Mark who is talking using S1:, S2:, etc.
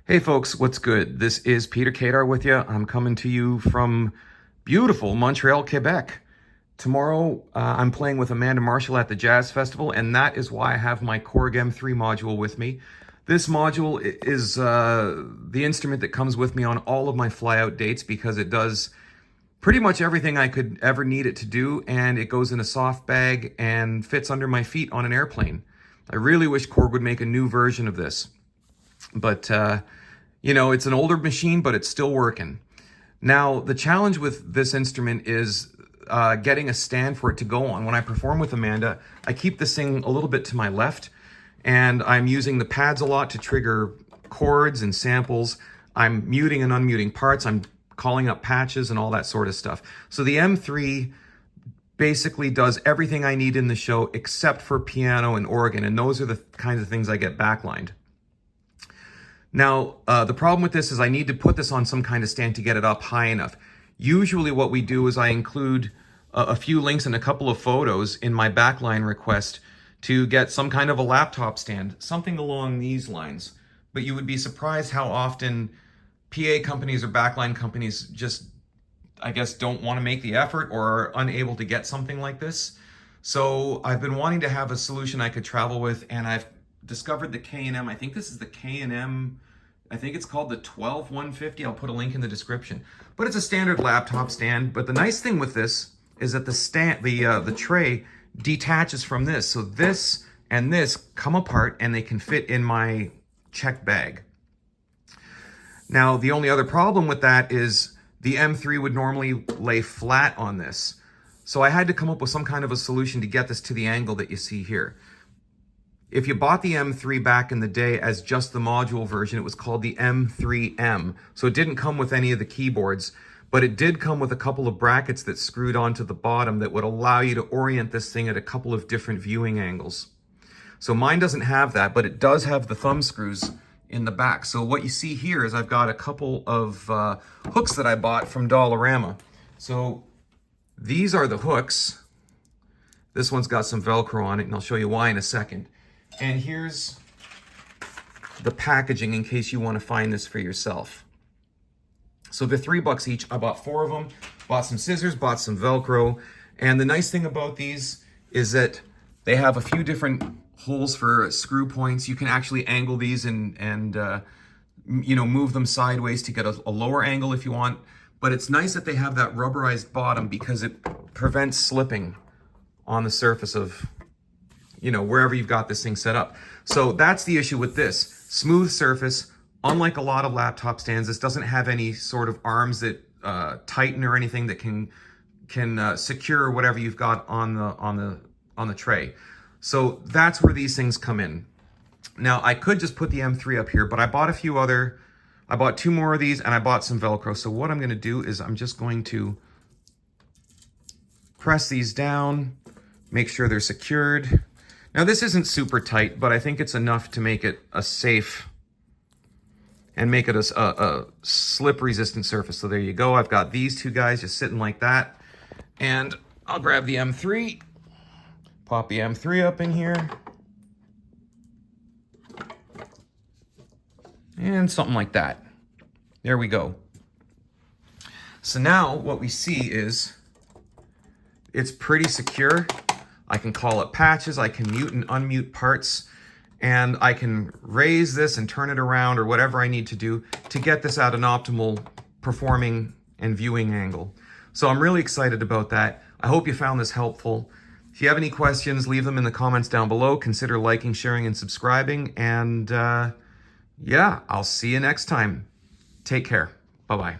S1: Hey folks, what's good? This is Peter Kadar with you. I'm coming to you from beautiful Montreal, Quebec. Tomorrow, I'm playing with Amanda Marshall at the Jazz Festival, and that is why I have my Korg M3 module with me. This module is the instrument that comes with me on all of my fly-out dates because it does pretty much everything I could ever need it to do, and it goes in a soft bag and fits under my feet on an airplane. I really wish Korg would make a new version of this. But, you know, it's an older machine, but it's still working. Now, the challenge with this instrument is getting a stand for it to go on. When I perform with Amanda, I keep this thing a little bit to my left, and I'm using the pads a lot to trigger chords and samples. I'm muting and unmuting parts. I'm calling up patches and all that sort of stuff. So the M3 basically does everything I need in the show except for piano and organ, and those are the kinds of things I get backlined. Now, the problem with this is I need to put this on some kind of stand to get it up high enough. Usually what we do is I include a few links and a couple of photos in my backline request to get some kind of a laptop stand, something along these lines. But you would be surprised how often PA companies or backline companies just, I guess, don't want to make the effort or are unable to get something like this. So I've been wanting to have a solution I could travel with, and I've discovered the K&M. I think this is the K&M. I think it's called the 12150. I'll put a link in the description. But it's a standard laptop stand. But the nice thing with this is that the tray detaches from this. So this and this come apart and they can fit in my checked bag. Now, the only other problem with that is the M3 would normally lay flat on this. So I had to come up with some kind of a solution to get this to the angle that you see here. If you bought the M3 back in the day as just the module version, it was called the M3M. So it didn't come with any of the keyboards, but it did come with a couple of brackets that screwed onto the bottom that would allow you to orient this thing at a couple of different viewing angles. So mine doesn't have that, but it does have the thumb screws in the back. So what you see here is I've got a couple of hooks that I bought from Dollarama. So these are the hooks. This one's got some Velcro on it, and I'll show you why in a second. And here's the packaging in case you want to find this for yourself. So they're $3 each. I bought 4 of them, bought some scissors, bought some Velcro. And the nice thing about these is that they have a few different holes for screw points. You can actually angle these and you know, move them sideways to get a lower angle if you want. But it's nice that they have that rubberized bottom because it prevents slipping on the surface of, you know, wherever you've got this thing set up. So that's the issue with this. Smooth surface. Unlike a lot of laptop stands, this doesn't have any sort of arms that tighten or anything that can secure whatever you've got on the tray. So that's where these things come in. Now, I could just put the M3 up here, but I bought I bought 2 more of these and I bought some Velcro. So what I'm going to do is I'm just going to press these down, make sure they're secured. Now, this isn't super tight, but I think it's enough to make it a safe and make it a slip-resistant surface. So there you go. I've got these 2 guys just sitting like that. And I'll grab the M3, pop the M3 up in here. And something like that. There we go. So now what we see is it's pretty secure. I can call up patches, I can mute and unmute parts, and I can raise this and turn it around or whatever I need to do to get this at an optimal performing and viewing angle. So I'm really excited about that. I hope you found this helpful. If you have any questions, leave them in the comments down below. Consider liking, sharing, and subscribing. And yeah, I'll see you next time. Take care. Bye-bye.